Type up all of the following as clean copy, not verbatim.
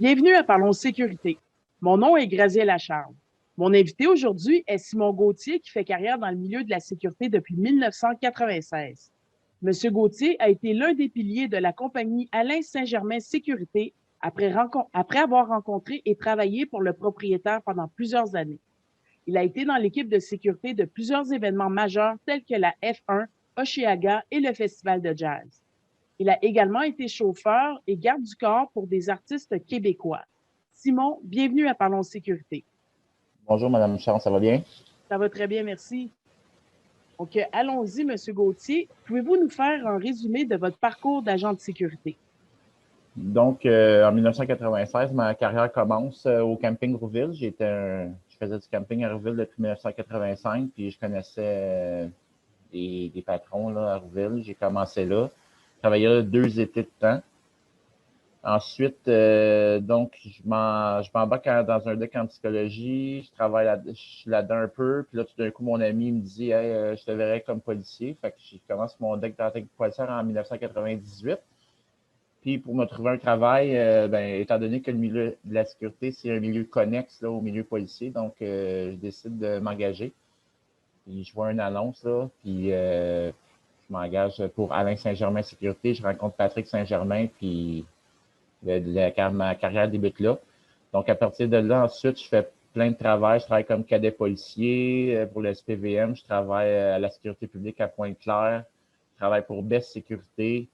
Bienvenue à Parlons Sécurité. Mon nom est Graziella Lacharme. Mon invité aujourd'hui est Simon Gauthier, qui fait carrière dans le milieu de la sécurité depuis 1996. Monsieur Gauthier a été l'un des piliers de la compagnie Alain Saint-Germain Sécurité après avoir rencontré et travaillé pour le propriétaire pendant plusieurs années. Il a été dans l'équipe de sécurité de plusieurs événements majeurs tels que la F1, Osheaga et le Festival de jazz. Il a également été chauffeur et garde du corps pour des artistes québécois. Simon, bienvenue à Parlons Sécurité. Bonjour, Madame Chance, ça va bien? Ça va très bien, merci. Donc, allons-y, Monsieur Gauthier. Pouvez-vous nous faire un résumé de votre parcours d'agent de sécurité? Donc, en 1996, ma carrière commence au camping Rouville. Je faisais du camping à Rouville depuis 1985, puis je connaissais des patrons là, à Rouville. J'ai commencé là. Je travaillais là 2 étés de temps. Ensuite, donc, je m'embarque dans un deck en psychologie. Je suis là-dedans un peu. Puis là, tout d'un coup, mon ami me dit, hey, je te verrai comme policier. Fait que je commence mon deck dans la technique policière en 1998. Puis pour me trouver un travail, étant donné que le milieu de la sécurité, c'est un milieu connexe là, au milieu policier, donc je décide de m'engager. Puis je vois une annonce, là, puis je m'engage pour Alain Saint-Germain Sécurité. Je rencontre Patrick Saint-Germain, puis ma carrière débute là. Donc à partir de là, ensuite, je fais plein de travail. Je travaille comme cadet policier pour le SPVM. Je travaille à la sécurité publique à Pointe-Claire. Je travaille pour Best Sécurité.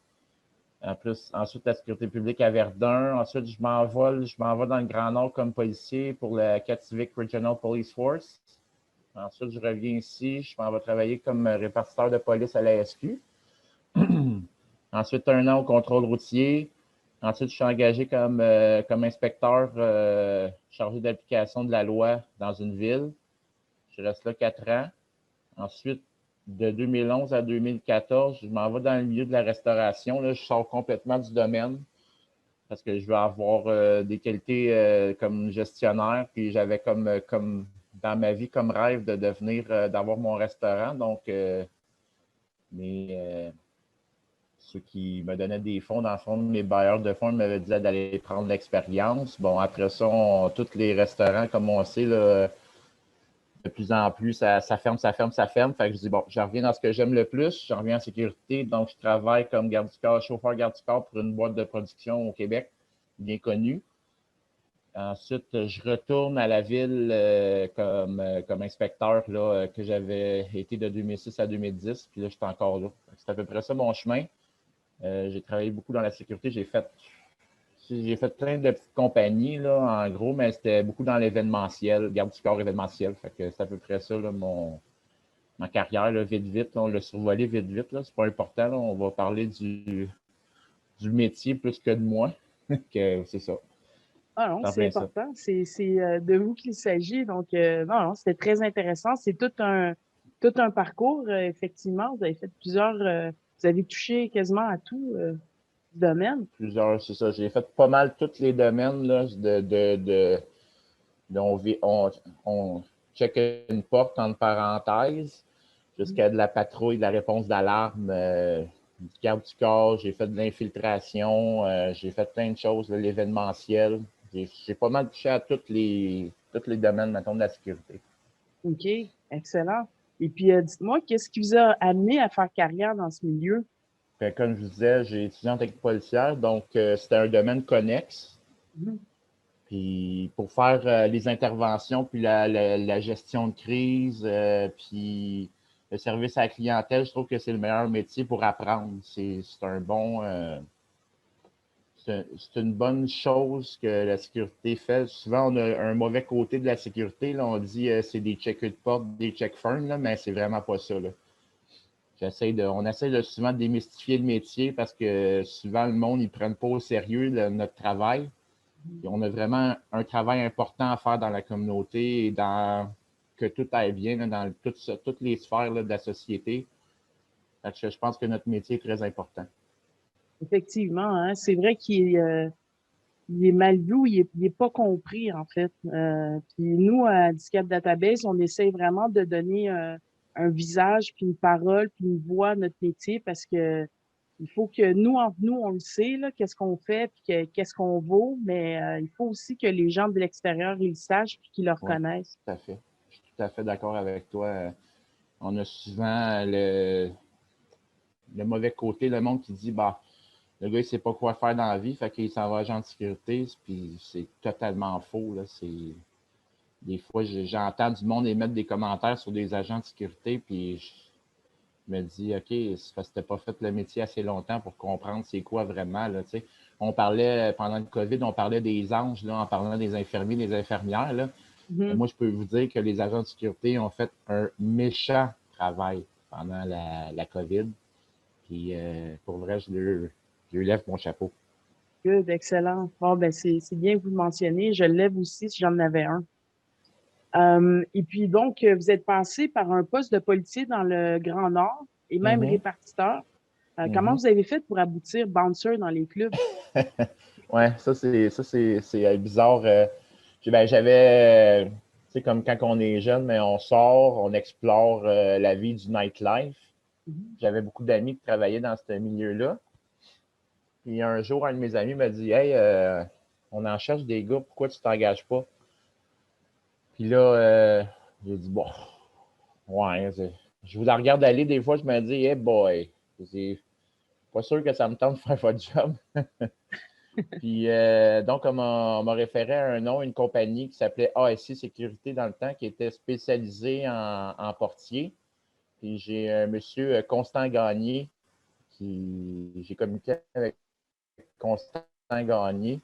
Ensuite, la sécurité publique à Verdun. Ensuite, je m'envole dans le Grand Nord comme policier pour la Kativik Regional Police Force. Ensuite, je reviens ici. Je m'en vais travailler comme répartiteur de police à la SQ. Ensuite, 1 an au contrôle routier. Ensuite, je suis engagé comme inspecteur chargé d'application de la loi dans une ville. Je reste là 4 ans. Ensuite, de 2011 à 2014, je m'en vais dans le milieu de la restauration. Là, je sors complètement du domaine parce que je veux avoir des qualités comme gestionnaire. Puis j'avais comme dans ma vie comme rêve de devenir, d'avoir mon restaurant. Donc, ceux qui me donnaient des fonds, dans le fond, mes bailleurs de fonds m'avaient dit d'aller prendre l'expérience. Bon, après ça, tous les restaurants, comme on sait, là, de plus en plus, ça ferme. Fait que je dis, bon, je reviens dans ce que j'aime le plus, je reviens en sécurité. Donc, je travaille comme garde du corps, chauffeur garde du corps pour une boîte de production au Québec, bien connue. Ensuite, je retourne à la ville comme inspecteur là, que j'avais été de 2006 à 2010. Puis là, je suis encore là. C'est à peu près ça mon chemin. J'ai travaillé beaucoup dans la sécurité. J'ai fait plein de petites compagnies, là, en gros, mais c'était beaucoup dans l'événementiel, garde du corps événementiel. Fait que c'est à peu près ça, là, ma carrière, là, vite, là, on l'a survolé vite, là. C'est pas important, là. On va parler du métier plus que de moi. Que c'est ça. Ah non, C'est en c'est plein ça. important. C'est de vous qu'il s'agit. Donc, non, c'était très intéressant. C'est tout un parcours, effectivement. Vous avez fait vous avez touché quasiment à tout du domaine. Plusieurs, c'est ça. J'ai fait pas mal tous les domaines, là, on check une porte entre parenthèses jusqu'à de la patrouille, de la réponse d'alarme, du garde du corps, j'ai fait de l'infiltration, j'ai fait plein de choses, l'événementiel. J'ai pas mal touché à tous les domaines, maintenant de la sécurité. OK, excellent. Et puis, dites-moi, qu'est-ce qui vous a amené à faire carrière dans ce milieu? Comme je vous disais, j'ai étudié en technique policière, donc c'était un domaine connexe. Mhm. Puis pour faire les interventions, puis la gestion de crise, puis le service à la clientèle, je trouve que c'est le meilleur métier pour apprendre. C'est une bonne chose que la sécurité fait. Souvent, on a un mauvais côté de la sécurité. Là, on dit c'est des checkers de porte, des check fermes, là, mais c'est vraiment pas ça. Là. On essaie de souvent de démystifier le métier parce que souvent, le monde, ils ne prennent pas au sérieux notre travail. Et on a vraiment un travail important à faire dans la communauté et dans que tout aille bien là, dans toutes les sphères là, de la société. Je pense que notre métier est très important. Effectivement, hein, c'est vrai il est mal vu, il est pas compris, en fait. Puis nous, à Handicap Database, on essaie vraiment de donner un visage, puis une parole, puis une voix à notre métier parce que Il faut que nous, entre nous, on le sait, là, qu'est-ce qu'on fait, puis qu'est-ce qu'on vaut, mais il faut aussi que les gens de l'extérieur, ils le sachent, puis qu'ils le Oui, reconnaissent. tout à fait. Je suis tout à fait d'accord avec toi. On a souvent le mauvais côté, le monde qui dit, bah, le gars, il sait pas quoi faire dans la vie, fait qu'il s'en va agent de sécurité, puis c'est totalement faux, là. Des fois, j'entends du monde émettre des commentaires sur des agents de sécurité, puis je me dis, OK, c'est parce que t'as pas fait le métier assez longtemps pour comprendre c'est quoi vraiment, là, tu sais. On parlait, pendant le COVID, on parlait des anges, là, en parlant des infirmiers, des infirmières, là. Mais Mhm. moi, je peux vous dire que les agents de sécurité ont fait un méchant travail pendant la COVID. Puis, pour vrai, je lui lève mon chapeau. Good, excellent. Bon, ben, c'est bien que vous le mentionniez. Je le lève aussi si j'en avais un. Et puis donc, vous êtes passé par un poste de policier dans le Grand Nord et même Mhm, répartiteur. Comment mhm. vous avez fait pour aboutir bouncer dans les clubs? Ouais, c'est bizarre. Ben, j'avais, tu sais, comme quand on est jeune, mais on sort, on explore la vie du nightlife. Mhm. J'avais beaucoup d'amis qui travaillaient dans ce milieu-là. Puis un jour, un de mes amis m'a dit, Hey, on en cherche des gars, pourquoi tu t'engages pas? Puis là, j'ai dit, bon, ouais, je vous la regarde aller, des fois, je me dis, hey boy, c'est pas sûr que ça me tente de faire votre job. Puis donc, on m'a référé à un nom, une compagnie qui s'appelait ASI Sécurité dans le temps, qui était spécialisée en portier. Puis j'ai un monsieur Constant Gagné, j'ai communiqué avec Constant Gagné,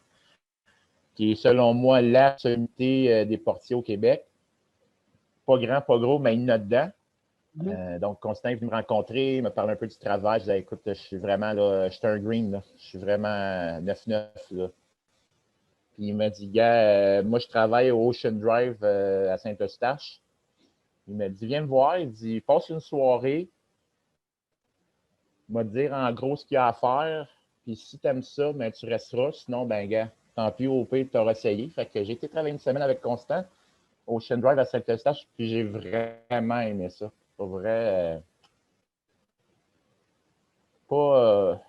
qui est selon moi la sommité des portiers au Québec. Pas grand, pas gros, mais il note dedans. Mhm. Donc, Constant est venu me rencontrer, me parler un peu du travail. Je disais, écoute, je suis vraiment là, je suis un green, là. Je suis vraiment 9-9, là. Puis il m'a dit, gars, moi, je travaille au Ocean Drive à Saint-Eustache. Il m'a dit, viens me voir. Il dit, passe une soirée. Il m'a dit en gros ce qu'il y a à faire. Puis si tu aimes ça, ben, tu resteras. Sinon, ben, gars, tant pis, au pire, tu auras essayé. Fait que j'ai été travailler une semaine avec Constant au Ocean Drive à Saint-Eustache. Puis j'ai vraiment aimé ça. Pour vrai, pas.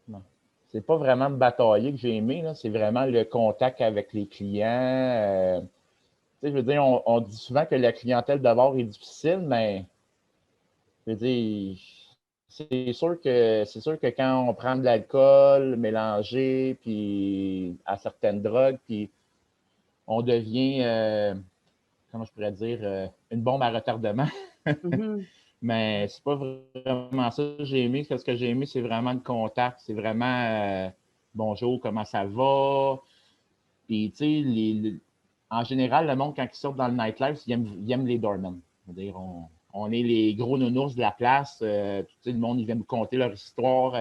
Non. C'est pas vraiment me batailler que j'ai aimé, là. C'est vraiment le contact avec les clients. Tu sais, je veux dire, on dit souvent que la clientèle d'abord est difficile, mais je veux dire, c'est sûr que quand on prend de l'alcool mélangé, puis à certaines drogues, puis on devient, comment je pourrais dire, une bombe à retardement. Mhm. Mais c'est pas vraiment ça que j'ai aimé. Ce que j'ai aimé, c'est vraiment le contact. C'est vraiment bonjour, comment ça va? Puis, tu sais, en général, le monde, quand il sort dans le nightlife, il aime les doormen. C'est-à-dire, on est les gros nounours de la place. Tu sais, le monde, ils viennent nous conter leur histoire.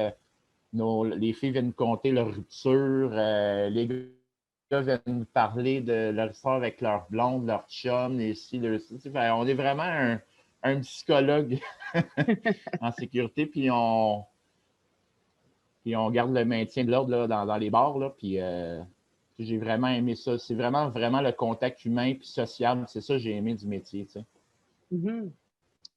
Les filles viennent nous conter leur rupture. Les gars viennent nous parler de leur histoire avec leur blonde, leur chum, les ci, leur ci. Enfin, on est vraiment un psychologue en sécurité, puis on garde le maintien de l'ordre là, dans les bars. Là, puis j'ai vraiment aimé ça. C'est vraiment, vraiment le contact humain puis social. C'est ça que j'ai aimé du métier. Tu sais. Mhm.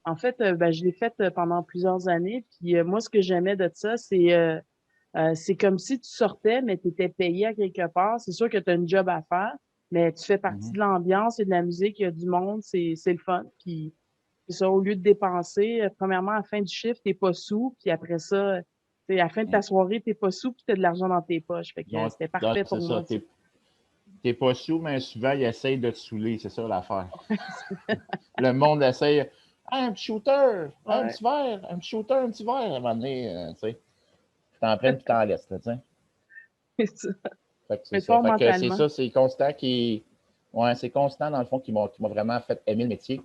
En fait, ben, je l'ai fait pendant plusieurs années. Puis moi, ce que j'aimais de ça, c'est comme si tu sortais, mais tu étais payé à quelque part. C'est sûr que tu as une job à faire, mais tu fais partie Mhm. de l'ambiance et de la musique, il y a du monde, c'est le fun. Puis c'est ça, au lieu de dépenser, premièrement, à la fin du chiffre, t'es pas sous, puis après ça, à la fin de ta soirée, t'es pas sous, puis t'as de l'argent dans tes poches. Fait que Donc, c'était parfait c'est pour ça. moi, ça. T'es pas sous, mais souvent, ils essayent de te saouler. C'est ça l'affaire. Le monde essaye. Hey, un petit shooter, hey, un Ouais, petit verre, un petit shooter, un petit verre. À un moment donné, tu sais, t'en prennes puis t'en laisses. Là, tu sais. c'est ça. Fait que c'est Mais ça. fort Fait que c'est mentalement. ça, c'est Constant qui. Ouais, c'est Constant, dans le fond, qui m'a vraiment fait aimer le métier.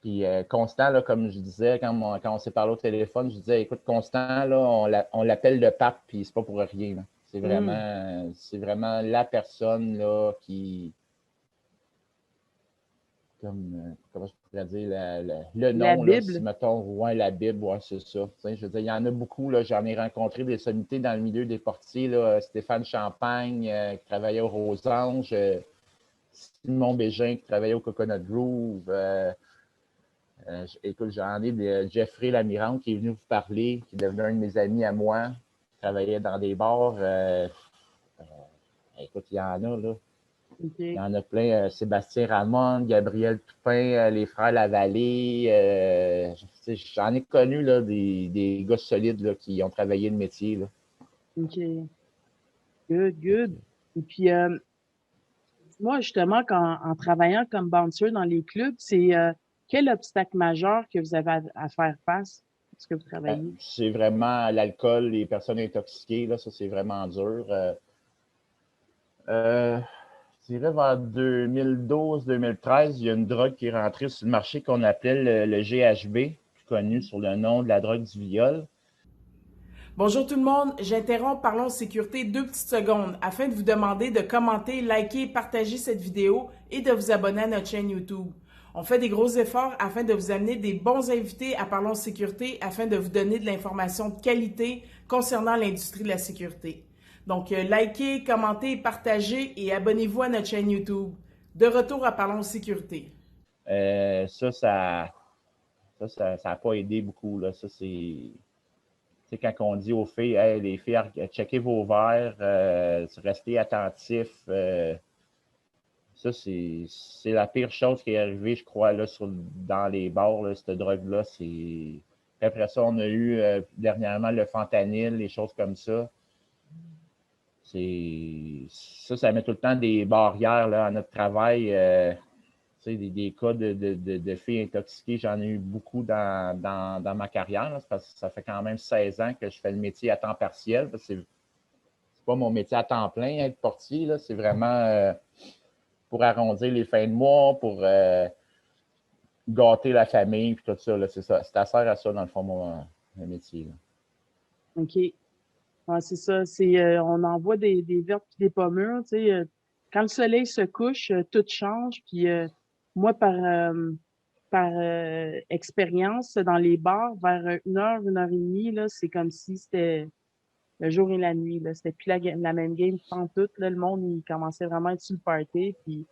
Puis Constant, là, comme je disais, quand on s'est parlé au téléphone, je disais, écoute, Constant, là, on l'appelle le pape, puis c'est pas pour rien. Là. Hum. C'est vraiment la personne là, qui, comment je pourrais dire, le La nom, là, si Bible. mettons, ouais, la Bible, ouais, c'est ça. Tu sais, je veux dire, il y en a beaucoup, là, j'en ai rencontré des sommités dans le milieu des portiers, là, Stéphane Champagne, qui travaillait au Rosange, Simon Bégin, qui travaillait au Coconut Grove, Écoute, j'en ai de Jeffrey Lamirande qui est venu vous parler, qui est devenu un de mes amis à moi, qui travaillait dans des bars. Écoute, il y en a, là. Il y OK. en a plein. Sébastien Ramon, Gabriel Toupin, les frères Lavallée. J'en ai connu là, des gars solides là, qui ont travaillé le métier. Là. OK. Good, good. Donc, Et puis, moi, justement, en travaillant comme bouncer dans les clubs, c'est quel obstacle majeur que vous avez à faire face lorsque vous travaillez? c'est vraiment l'alcool, les personnes intoxiquées. Là, ça, c'est vraiment dur. Je dirais vers 2012-2013, il y a une drogue qui est rentrée sur le marché qu'on appelait le GHB, plus connu sous le nom de la drogue du viol. Bonjour tout le monde, j'interromps Parlons Sécurité 2 petites secondes afin de vous demander de commenter, liker, partager cette vidéo et de vous abonner à notre chaîne YouTube. On fait des gros efforts afin de vous amener des bons invités à Parlons Sécurité afin de vous donner de l'information de qualité concernant l'industrie de la sécurité. Donc, likez, commentez, partagez et abonnez-vous à notre chaîne YouTube. De retour à Parlons Sécurité. Ça n'a pas aidé beaucoup. Là. Ça, c'est quand on dit aux filles, hey, les filles, checkez vos verres, restez attentifs. Ça, c'est la pire chose qui est arrivée, je crois, là, dans les bars, là, cette drogue-là. Après ça, on a eu dernièrement le fentanyl, les choses comme ça. Ça met tout le temps des barrières là, à notre travail. Des cas de filles intoxiquées, j'en ai eu beaucoup dans ma carrière. Là, parce que ça fait quand même 16 ans que je fais le métier à temps partiel. C'est pas mon métier à temps plein, être portier. Là, c'est vraiment pour arrondir les fins de mois, pour gâter la famille, puis tout ça. Là, c'est ça. Ça sert à ça, dans le fond, mon métier. Là. OK. Ouais, c'est ça. On envoie des vertes et des pommures. Tu sais, quand le soleil se couche, tout change. Puis moi, par expérience, dans les bars, vers 1 heure et demie, là, c'est comme si c'était le jour et la nuit. Là. C'était plus la même game pantoute. Là. Le monde, il commençait vraiment à être sur le party. Puis,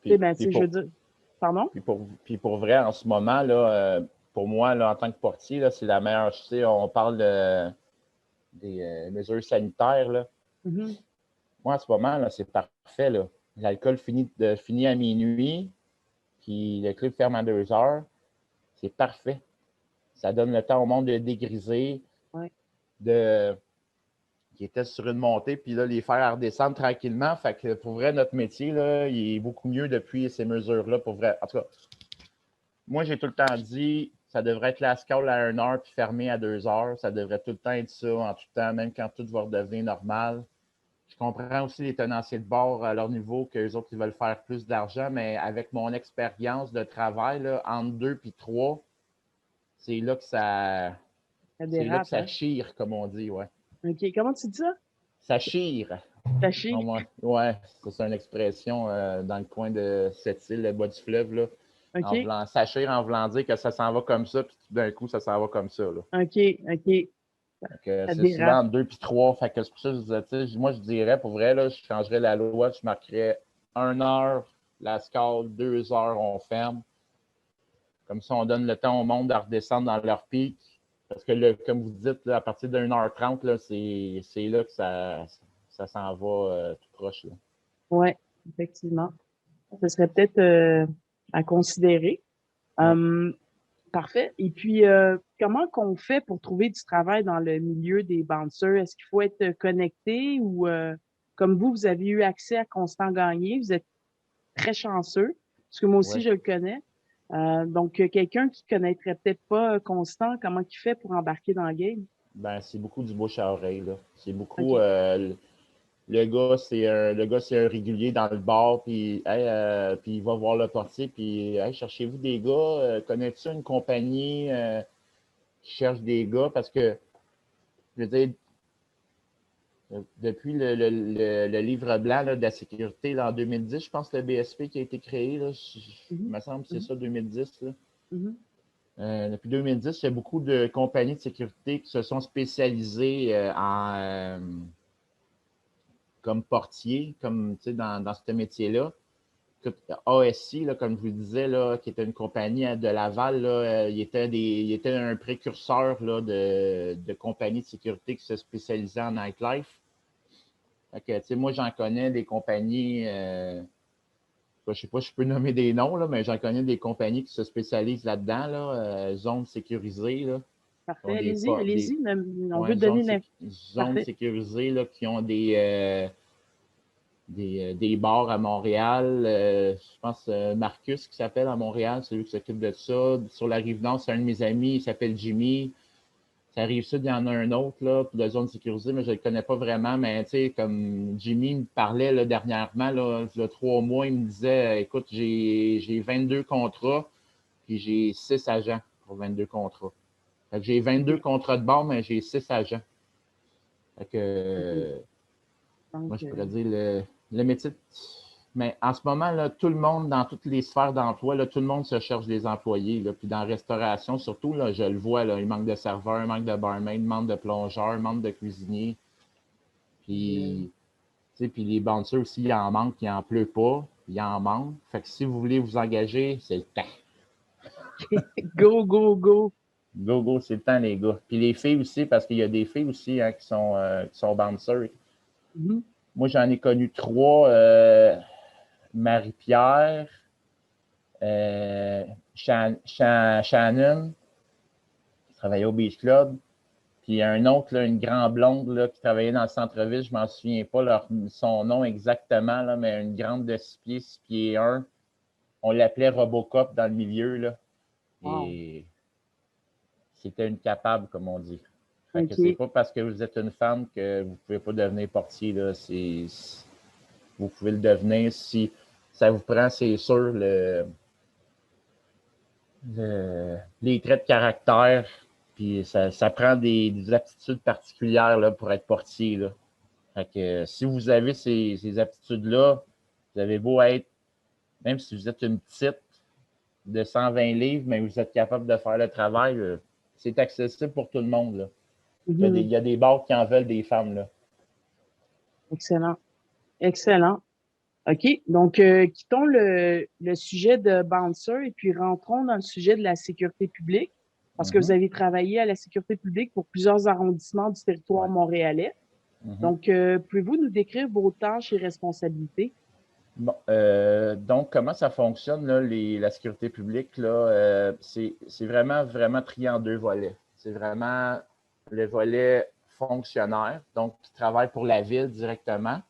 tu sais, Puis, ben, tu puis, sais, je veux pour, dire, pardon? puis pour vrai, en ce moment, là, pour moi, là, en tant que portier, là, c'est la meilleure. Tu sais, on parle des mesures sanitaires. Là. Mhm. Moi, en ce moment, là, c'est parfait. Là. L'alcool finit à minuit, puis le club ferme à 2 heures. C'est parfait. Ça donne le temps au monde de dégriser, Ouais. qui était sur une montée, puis là, les faire redescendre tranquillement. Fait que pour vrai, notre métier, là, il est beaucoup mieux depuis ces mesures-là. Pour vrai. En tout cas, moi, j'ai tout le temps dit, ça devrait être la scale à 1 heure puis fermé à 2 heures. Ça devrait tout le temps être ça en tout temps, même quand tout va redevenir normal. Je comprends aussi les tenanciers de bord à leur niveau, qu'eux autres, ils veulent faire plus d'argent, mais avec mon expérience de travail, là, entre 2 et 3, c'est là que ça, Ça c'est là que dérape, ça hein? chire, comme on dit, ouais. OK. Comment tu dis ça? Ça chire. Taché? Ouais, ça, c'est une expression dans le coin de cette île, le bas du fleuve, là. OK. Ça chire en voulant dire que ça s'en va comme ça, puis tout d'un coup, ça s'en va comme ça, là. OK. OK. Ça C'est souvent dérape. entre 2 et 3. Fait que c'est pour ça que je disais, moi, je dirais, pour vrai, là, je changerais la loi, je marquerais 1 heure, la scale, 2 heures, on ferme. Comme ça, on donne le temps au monde de redescendre dans leur pic. Parce que, comme vous dites, là, à partir de 1h30, là, c'est là que ça s'en va tout proche. Là. Oui, effectivement. Ce serait peut-être à considérer. Ouais. Hum, Parfait. Et puis, comment qu'on fait pour trouver du travail dans le milieu des bouncers? Est-ce qu'il faut être connecté ou, comme vous avez eu accès à Constant Gagné, vous êtes très chanceux, parce que moi aussi, Ouais. je le connais. Donc, quelqu'un qui connaîtrait peut-être pas Constant, comment il fait pour embarquer dans le game? Ben, c'est beaucoup du bouche à oreille. Là. C'est beaucoup. OK. Le gars, c'est un régulier dans le bar, puis hey, puis il va voir le portier, puis hey, cherchez-vous des gars, connais-tu une compagnie qui cherche des gars? Parce que, je veux dire, depuis le livre blanc là, de la sécurité là, en 2010, je pense que le BSP qui a été créé, là, il Mhm, me semble que c'est mhm, ça, 2010. Là. mhm. Depuis 2010, il y a beaucoup de compagnies de sécurité qui se sont spécialisées comme portier, comme dans ce métier-là. ASI, là, comme je vous le disais, là, qui était une compagnie de Laval, là, il était un précurseur là, de compagnies de sécurité qui se spécialisaient en nightlife. Fait que, moi, j'en connais des compagnies, je ne sais pas si je peux nommer des noms, là, mais j'en connais des compagnies qui se spécialisent là-dedans, là, zones sécurisées, là, qui ont Parfait. Allez-y, allez-y. On veut ouais, donner zones Parfait. sécurisées là, qui ont des bars à Montréal. Je pense Marcus qui s'appelle à Montréal, celui qui s'occupe de ça. Sur la Rive-Nord, c'est un de mes amis, il s'appelle Jimmy. Ça arrive sud, il y en a un autre là, pour la zone sécurisée, mais je ne le connais pas vraiment. Mais tu sais, comme Jimmy me parlait là, dernièrement, là, il y a 3 mois, il me disait écoute, j'ai 22 contrats, puis j'ai 6 agents pour 22 contrats. Fait que j'ai 22 OK. contrats de bord, mais j'ai 6 agents. Fait que, OK. Donc, moi, je pourrais dire le métier. Mais en ce moment, là, tout le monde, dans toutes les sphères d'emploi, là, tout le monde se cherche des employés. Là. Puis dans la restauration, surtout, là, je le vois, là, il manque de serveurs, il manque de barmaid, il manque de plongeurs, il manque de cuisiniers. Puis, puis les bouncers aussi, il en manque, il n'en pleut pas, il en manque. Fait que si vous voulez vous engager, c'est le temps. go, go, go. Go, go, c'est le temps, les gars. Puis les filles aussi, parce qu'il y a des filles aussi hein, qui sont bouncers. Mhm. Moi, j'en ai connu 3. Marie-Pierre, Shannon, qui travaillait au Beach Club, puis un autre, là, une grande blonde là, qui travaillait dans le centre-ville, je ne m'en souviens pas son nom exactement, là, mais une grande de 6 pieds 1. On l'appelait Robocop dans le milieu, là, Wow. et c'était une capable, comme on dit. Fait que c'est OK. pas parce que vous êtes une femme que vous ne pouvez pas devenir portier. Là. Vous pouvez le devenir si ça vous prend, c'est sûr, les traits de caractère, puis ça prend des aptitudes particulières là, pour être portier. Là. Fait que, si vous avez ces aptitudes-là, vous avez beau être, même si vous êtes une petite de 120 livres, mais vous êtes capable de faire le travail, c'est accessible pour tout le monde. Là. Il Mhm. y a des bars qui en veulent des femmes. Là. Excellent. Excellent. OK. Donc, quittons le sujet de bouncer et puis rentrons dans le sujet de la sécurité publique, parce que vous Mhm. avez travaillé à la sécurité publique pour plusieurs arrondissements du territoire Ouais. montréalais. Mhm. Donc, pouvez-vous nous décrire vos tâches et responsabilités? Bon, donc, comment ça fonctionne, là, la sécurité publique? Là, c'est vraiment, vraiment trié en 2 volets. C'est vraiment le volet fonctionnaire, donc qui travaille pour la ville directement,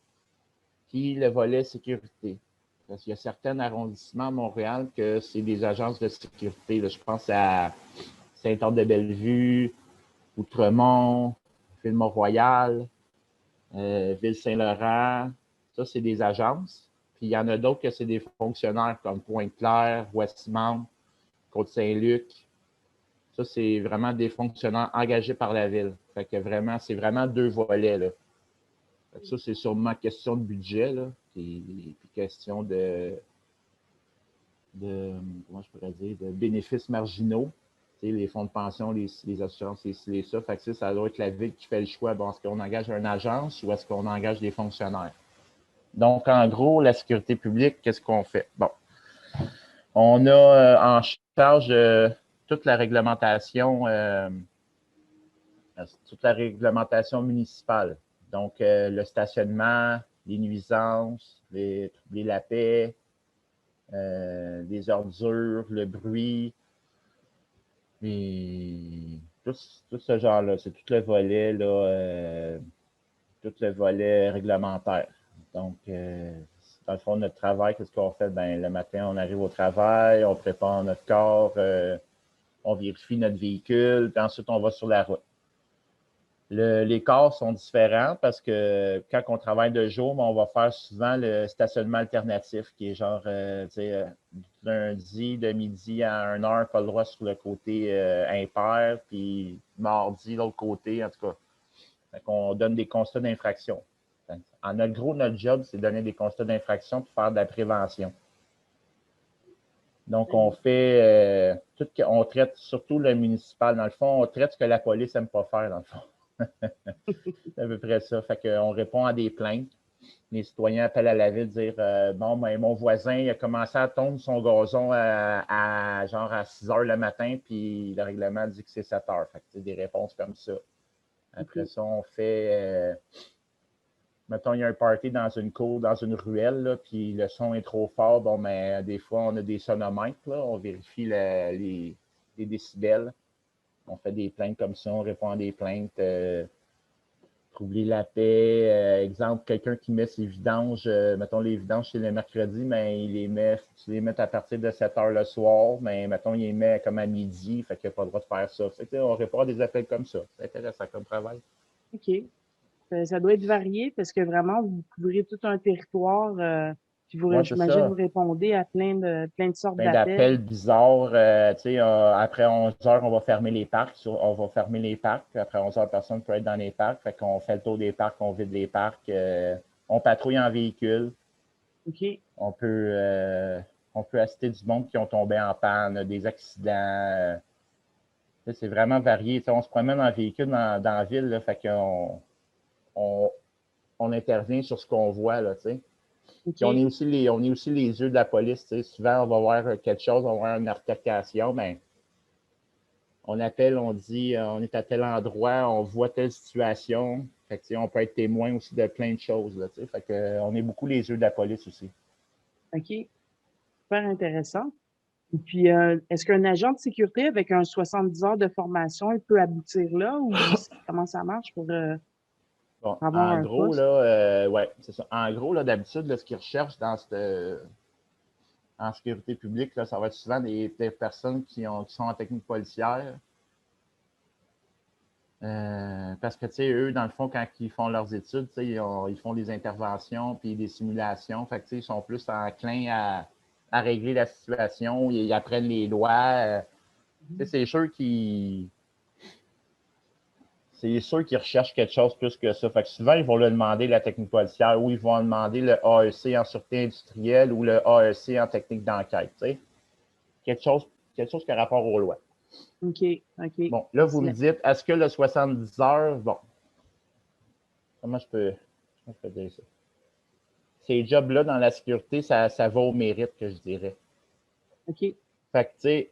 puis le volet sécurité. Parce qu'il y a certains arrondissements à Montréal que c'est des agences de sécurité. Là. Je pense à Saint-Anne-de-Bellevue, Outremont, Ville-Mont-Royal, Ville-Saint-Laurent. Ça, c'est des agences. Puis il y en a d'autres que c'est des fonctionnaires comme Pointe-Claire, Westmount, Côte-Saint-Luc. Ça, c'est vraiment des fonctionnaires engagés par la ville. Fait que vraiment, c'est vraiment 2 volets. Là. Fait que ça, c'est sûrement question de budget, là, puis question comment je pourrais dire, de bénéfices marginaux. Tu sais, les fonds de pension, les assurances, les ça. Fait que ça doit être la ville qui fait le choix. Bon, est-ce qu'on engage une agence ou est-ce qu'on engage des fonctionnaires? Donc, en gros, la sécurité publique, qu'est-ce qu'on fait? Bon, on a en charge toute la réglementation, municipale. Donc, le stationnement, les nuisances, la paix, les ordures, le bruit, tout ce genre-là. C'est tout le volet, là, tout le volet réglementaire. Donc, dans le fond, notre travail, qu'est-ce qu'on fait? Ben, le matin, on arrive au travail, on prépare notre corps, on vérifie notre véhicule, puis ensuite, on va sur la route. Les corps sont différents parce que quand on travaille de jour, on va faire souvent le stationnement alternatif qui est genre, lundi, de midi à 1 heure, pas le droit sur le côté impair, puis mardi, l'autre côté, en tout cas. Fait qu'on donne des constats d'infraction. Notre job, c'est de donner des constats d'infraction pour faire de la prévention. Donc, on traite surtout le municipal. Dans le fond, on traite ce que la police n'aime pas faire, dans le fond. C'est à peu près ça. Fait qu'on répond à des plaintes. les citoyens appellent à la ville dire bon, ben, mon voisin il a commencé à tondre son gazon genre à 6 heures le matin, puis le règlement dit que c'est 7 heures. Fait que, des réponses comme ça. Après ça, on fait mettons, il y a un party dans une cour, dans une ruelle, là, puis le son est trop fort. Bon, mais des fois, on a des sonomètres, là, on vérifie les décibels. On fait des plaintes comme ça, on répond à des plaintes. Troubler la paix. Exemple, quelqu'un qui met ses vidanges, mettons les vidanges c'est le mercredi, mais tu les mets à partir de 7 heures le soir, mais mettons, il les met comme à midi, fait qu'il n'y a pas le droit de faire ça. Fait que, on répond à des appels comme ça. C'est intéressant comme travail. OK. Ça doit être varié parce que vraiment, vous couvrez tout un territoire, puis Ouais, c'est j'imagine, vous ça. répondez à plein de sortes Plein d'appels. d'appels bizarres. Après 11 heures, on va fermer les parcs. On va fermer les parcs. Puis après 11 heures, personne ne peut être dans les parcs. Fait qu'on fait le tour des parcs, on vide les parcs. On patrouille en véhicule. OK. On peut, euh, on peut assister du monde qui ont tombé en panne, des accidents. C'est vraiment varié. On se promène en véhicule dans la ville. Là, fait qu'on on, on intervient sur ce qu'on voit. Là, puis on est OK. aussi les yeux de la police. Souvent, on va voir quelque chose, on va voir une altercation, mais on appelle, on dit on est à tel endroit, on voit telle situation. Fait que, on peut être témoin aussi de plein de choses. Là, fait que, on est beaucoup les yeux de la police aussi. OK. Super intéressant. Et puis, est-ce qu'un agent de sécurité avec un 70 heures de formation, il peut aboutir là ou comment ça marche pour Bon, avoir en un gros, poste? là, ouais, c'est ça. En gros, là, d'habitude, ce qu'ils recherchent en sécurité publique, là, ça va être souvent des personnes qui sont en technique policière. Parce que, tu sais, eux, dans le fond, quand ils font leurs études, ils font des interventions puis des simulations. Fait que, ils sont plus enclins à régler la situation. Ils apprennent les lois. C'est sûr qu'ils recherchent quelque chose plus que ça. Fait que souvent, ils vont leur demander la technique policière ou ils vont demander le AEC en sûreté industrielle ou le AEC en technique d'enquête. Quelque chose, quelque chose qui a rapport aux lois. OK. OK. Bon, là, vous me dites, est-ce que le 70 heures, bon, comment je peux dire ça? Ces jobs-là dans la sécurité, ça va au mérite, que je dirais. OK. Fait que, tu sais,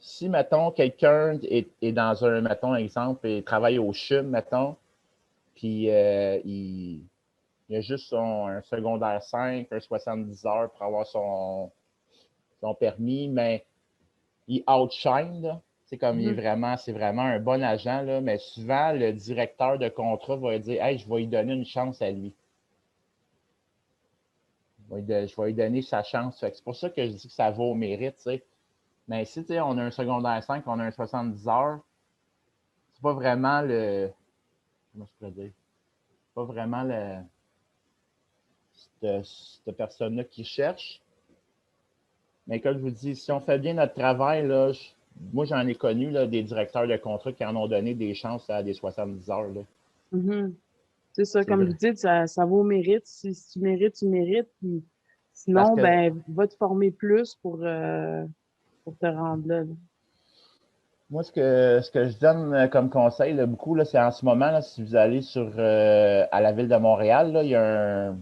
si, mettons, quelqu'un est dans un, mettons, exemple, et travaille au CHUM, mettons, puis il a juste un secondaire 5, un 70 heures pour avoir son permis, mais il outshine, là. C'est comme c'est vraiment un bon agent, là, mais souvent, le directeur de contrat va dire hey, je vais lui donner une chance à lui. Je vais lui donner sa chance. C'est pour ça que je dis que ça va au mérite. T'sais. Mais si on a un secondaire 5, on a un 70 heures, c'est pas vraiment le. Comment je pourrais dire? C'est pas vraiment cette personne-là qui cherche. Mais comme je vous dis, si on fait bien notre travail, là, moi j'en ai connu là, des directeurs de contrat qui en ont donné des chances à des 70 heures. Là. Mhm. C'est ça, C'est comme vrai. vous dites, ça vaut au mérite. Si tu mérites, tu mérites. Puis Parce sinon, que ben, va te former plus pour te rendre là. moi, ce que je donne comme conseil, là, beaucoup, là, c'est en ce moment, là, si vous allez à la ville de Montréal, là, il y a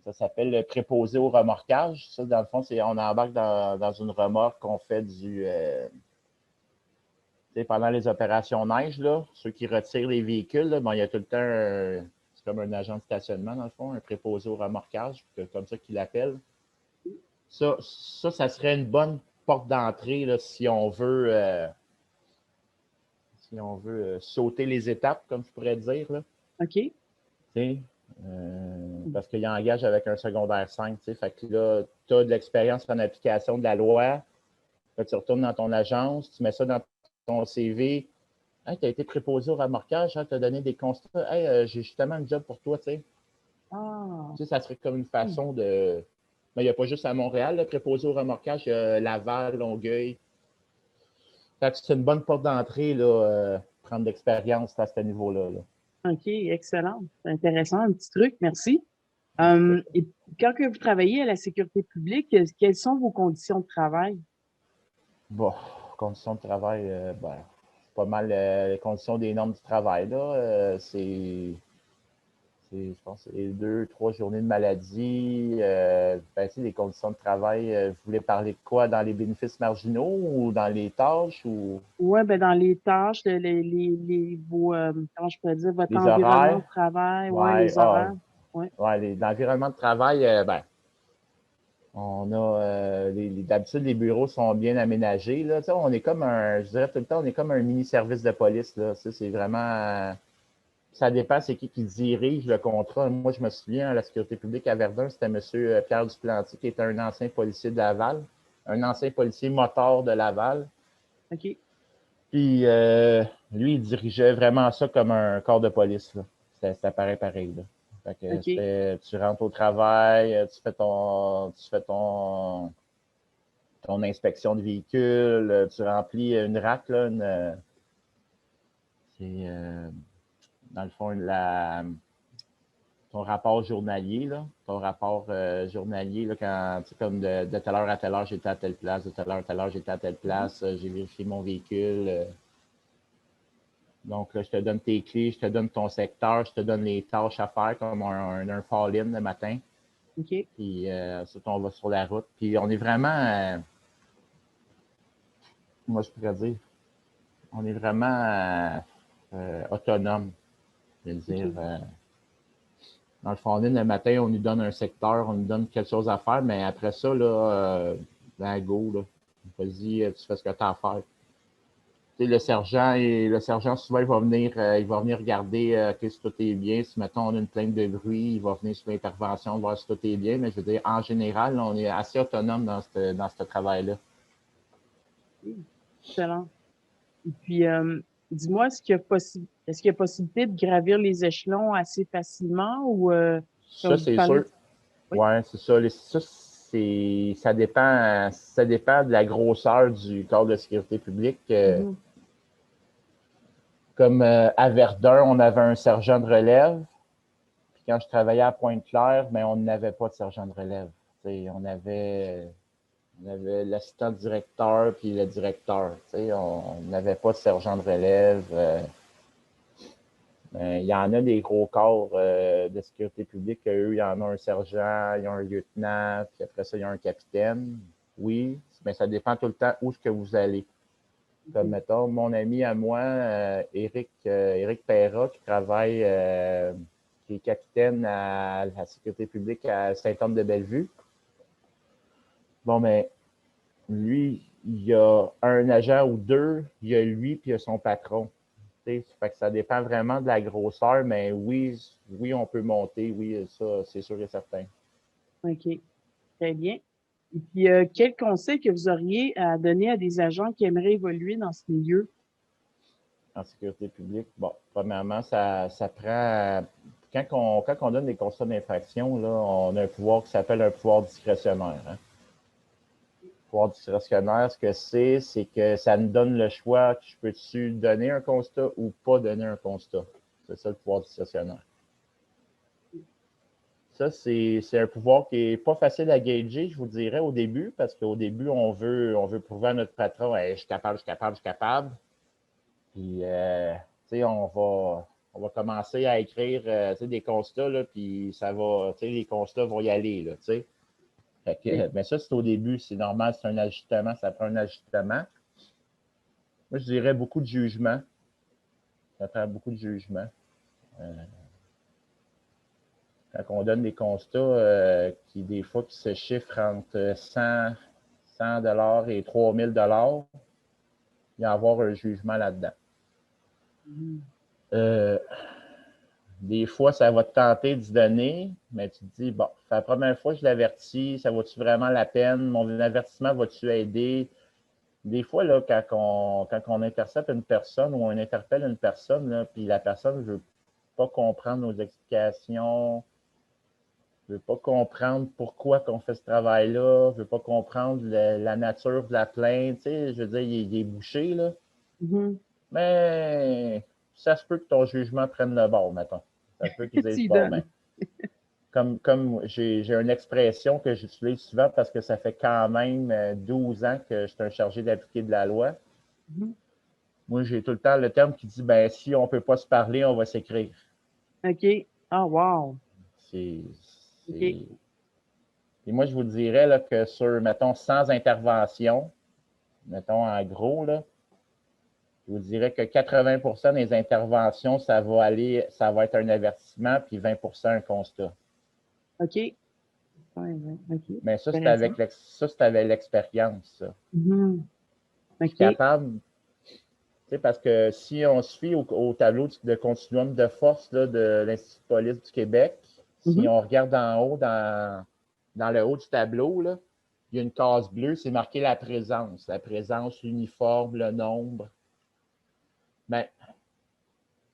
ça s'appelle le préposé au remorquage. Ça, dans le fond, on embarque dans une remorque, on fait pendant les opérations neige, là, ceux qui retirent les véhicules, là, bon, il y a tout le temps, c'est comme un agent de stationnement, dans le fond, un préposé au remorquage, comme ça qu'il l'appelle. Ça serait une bonne porte d'entrée là, si on veut sauter les étapes, comme je pourrais dire. Là. OK? Parce qu'il engage avec un secondaire 5. Fait que là, tu as de l'expérience en application de la loi. Là, tu retournes dans ton agence, tu mets ça dans ton CV. Hey, tu as été préposé au remorquage, hein, tu as donné des constats. Hey, j'ai justement un job pour toi. Ah. Ça serait comme une façon de. Mais il n'y a pas juste à Montréal, le préposé au remorquage, il y a Laval, Longueuil. Fait que c'est une bonne porte d'entrée, là, prendre de l'expérience à ce niveau-là. Là. OK, excellent. C'est intéressant, un petit truc, merci. Et quand que vous travaillez à la sécurité publique, quelles sont vos conditions de travail? Bon, conditions de travail, c'est pas mal les conditions des normes du travail. Là. C'est je pense que c'est 2, 3 journées de maladie. Les conditions de travail, vous voulez parler de quoi? Dans les bénéfices marginaux ou dans les tâches ou Oui, ben dans les tâches, comment je pourrais dire, votre les environnement horaires? de travail, ouais, Ouais, les horaires. Ouais. l'environnement de travail, on a d'habitude, les bureaux sont bien aménagés. Là. Tu sais, on est comme je dirais tout le temps, on est comme un mini-service de police. Là. Ça, c'est vraiment. Ça dépend c'est qui dirige le contrat. Moi, je me souviens, à la sécurité publique à Verdun, c'était M. Pierre Duplantier, qui était un ancien policier de Laval, un ancien policier motard de Laval. OK. Puis lui, il dirigeait vraiment ça comme un corps de police. C'était pareil. Là. Fait OK. que tu rentres au travail, tu fais ton inspection de véhicule, tu remplis une RAC, là, c'est dans le fond ton rapport journalier, là, journalier, là, quand comme de telle heure à telle heure, j'étais à telle place, de telle heure à telle heure, j'étais à telle place, j'ai vérifié mon véhicule. Donc là, je te donne tes clés, je te donne ton secteur, je te donne les tâches à faire comme un fall-in le matin. OK. Puis ensuite, on va sur la route. Puis on est vraiment, moi je pourrais dire, on est vraiment autonome. C'est-à-dire, OK. dans le fond, le matin, on nous donne un secteur, on nous donne quelque chose à faire, mais après ça, là, go, là. Vas-y, tu fais ce que tu as à faire. Tu sais, le sergent, souvent, il va venir regarder si tout est bien. Si, mettons, on a une plainte de bruit, il va venir sur l'intervention, voir si tout est bien. Mais je veux dire, en général, on est assez autonome dans ce travail-là. Excellent. Et puis, dis-moi, est-ce qu'il y a possibilité de gravir les échelons assez facilement ou Ça, comme vous c'est parlez sûr. de... Oui. Ouais, c'est ça. Ça dépend de la grosseur du corps de sécurité publique. Mhm. Comme à Verdun, on avait un sergent de relève. Puis quand je travaillais à Pointe-Claire, mais on n'avait pas de sergent de relève. On avait l'assistant directeur puis le directeur. On n'avait pas de sergent de relève. Il y en a des gros corps de sécurité publique, eux, il y en a un sergent, il y a un lieutenant, puis après ça, il y a un capitaine. Oui, mais ça dépend tout le temps où est-ce que vous allez. Comme, mettons, mon ami à moi, Éric Perra, qui est capitaine à la sécurité publique à Saint-Anne-de-Bellevue. Bon, mais lui, il y a un agent ou deux, il y a lui, puis il y a son patron. Fait que ça dépend vraiment de la grosseur, mais oui, on peut monter, oui, ça, c'est sûr et certain. OK. Très bien. Et puis, quel conseil que vous auriez à donner à des agents qui aimeraient évoluer dans ce milieu? En sécurité publique, bon, premièrement, ça prend. Quand on donne des constats d'infraction, là, on a un pouvoir qui s'appelle un pouvoir discrétionnaire. Hein. Pouvoir discrétionnaire, ce que c'est que ça nous donne le choix, je peux-tu donner un constat ou pas donner un constat. C'est ça le pouvoir discrétionnaire. Ça, c'est un pouvoir qui n'est pas facile à gager, je vous dirais, au début, parce qu'au début, on veut prouver à notre patron, hey, je suis capable, je suis capable, je suis capable. Puis, tu sais, on va commencer à écrire des constats, là, puis ça va, les constats vont y aller, là, tu sais. Mais ça, c'est au début, c'est normal, c'est un ajustement, ça prend un ajustement. Moi, je dirais beaucoup de jugement. Ça prend beaucoup de jugement. Quand on donne des constats des fois, qui se chiffrent entre 100 et 3000 $, il y a avoir un jugement là-dedans. Des fois, ça va te tenter d'y donner, mais tu te dis, bon, c'est la première fois que je l'avertis, ça vaut-tu vraiment la peine? Mon avertissement va-tu aider? Des fois, là, quand on intercepte une personne ou on interpelle une personne, là, puis la personne ne veut pas comprendre nos explications, ne veut pas comprendre pourquoi on fait ce travail-là, ne veut pas comprendre la nature de la plainte, tu sais, je veux dire, il est bouché, là. Mhm. Mais ça se peut que ton jugement prenne le bord, mettons. Ça se peut qu'ils Tu disent, y bon, donnes. ben, comme j'ai une expression que j'utilise souvent parce que ça fait quand même 12 ans que je suis un chargé d'appliquer de la loi. Mhm. Moi, j'ai tout le temps le terme qui dit, ben, si on ne peut pas se parler, on va s'écrire. OK. Ah, wow. C'est, OK. et moi, je vous dirais là, que sur, mettons, sans intervention, mettons en gros, là, je vous dirais que 80% des interventions, ça va être un avertissement, puis 20% un constat. OK. Ouais, ouais, OK. Mais ça, Intéressant. c'est avec l'expérience, ça. Mhm. Je suis OK. capable, tu sais, parce que si on se fie au tableau de continuum de force là, de l'Institut de police du Québec, si Mhm. on regarde en haut, dans le haut du tableau, là, il y a une case bleue, c'est marqué la présence, l'uniforme, le nombre. Ben,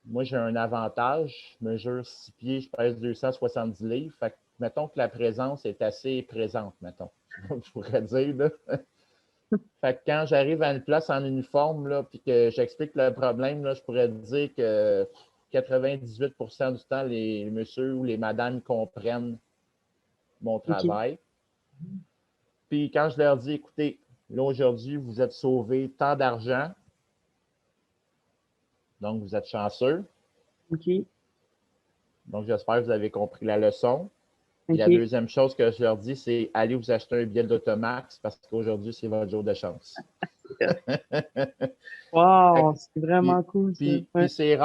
moi, j'ai un avantage. Je mesure 6 pieds, je pèse 270 livres. Fait que, mettons que la présence est assez présente, mettons. Je pourrais dire, là. Fait que quand j'arrive à une place en uniforme, là, puis que j'explique le problème, là, je pourrais dire que 98% du temps, les messieurs ou les madames comprennent mon OK. travail. Puis quand je leur dis, écoutez, là, aujourd'hui, vous êtes sauvés tant d'argent, donc vous êtes chanceux. OK. Donc, j'espère que vous avez compris la leçon. Puis la OK. deuxième chose que je leur dis, c'est allez vous acheter un billet d'Automax parce qu'aujourd'hui, c'est votre jour de chance. Wow, c'est puis vraiment cool, ça. puis Ouais. c'est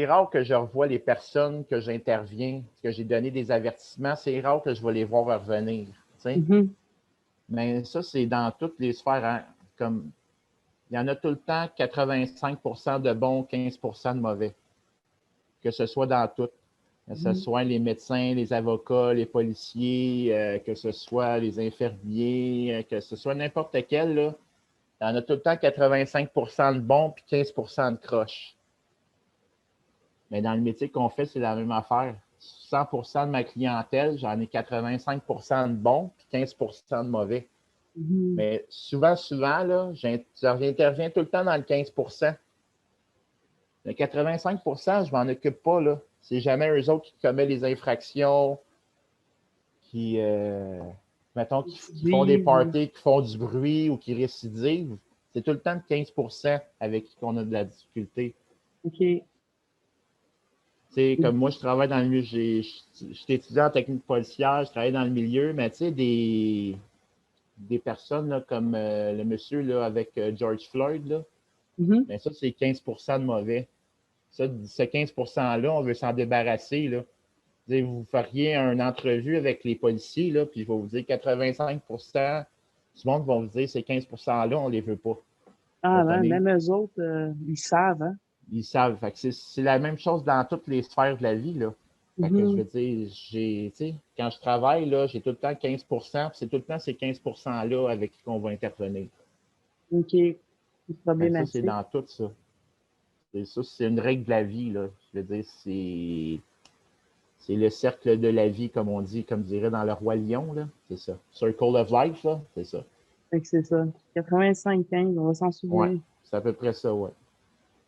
rare que je revoie les personnes que j'interviens, que j'ai donné des avertissements. C'est rare que je vais les voir revenir. Tu sais. Mhm. Mais ça, c'est dans toutes les sphères. Hein, comme il y en a tout le temps 85% de bons, 15% de mauvais. Que ce soit dans tout. Que ce Mhm. soit les médecins, les avocats, les policiers, que ce soit les infirmiers, que ce soit n'importe quel, là, il y en a tout le temps 85% de bons puis 15% de croches. Mais dans le métier qu'on fait, c'est la même affaire. 100% de ma clientèle, j'en ai 85% de bons puis 15% de mauvais. Mhm. Mais souvent, là, j'interviens tout le temps dans le 15%. Le 85%, je ne m'en occupe pas. Là. C'est jamais eux autres qui commettent les infractions, qui, mettons, qui font des Oui. parties, qui font du bruit ou qui récidivent. C'est tout le temps de 15% avec qui on a de la difficulté. OK. Tu sais, comme moi, je travaille dans le milieu, j'étais étudiant en technique policière, je travaille dans le milieu, mais tu sais, des personnes là, comme le monsieur là, avec George Floyd, là, Mhm. mais ça, c'est 15% de mauvais. Ça, ce 15%-là, on veut s'en débarrasser. Là. Vous feriez une entrevue avec les policiers, là, puis je vais vous dire 85% du monde va vous dire ces 15%-là, on ne les veut pas. Ah, ben, Comprenez? même eux autres, ils savent, hein? Ils savent. Fait que c'est la même chose dans toutes les sphères de la vie. Là. Fait que je Mhm. veux dire, quand je travaille, là, j'ai tout le temps 15%, puis c'est tout le temps ces 15%-là avec qui on va intervenir. OK. C'est Fait que ça, c'est problématique. dans tout ça. C'est une règle de la vie. Là. Je veux dire, c'est le cercle de la vie, comme on dit, comme dirait dans Le Roi Lion. Là. C'est ça. Circle of life, là, c'est ça. Fait que c'est ça. 85-15, on va s'en Ouais, souvenir. c'est à peu près ça, ouais.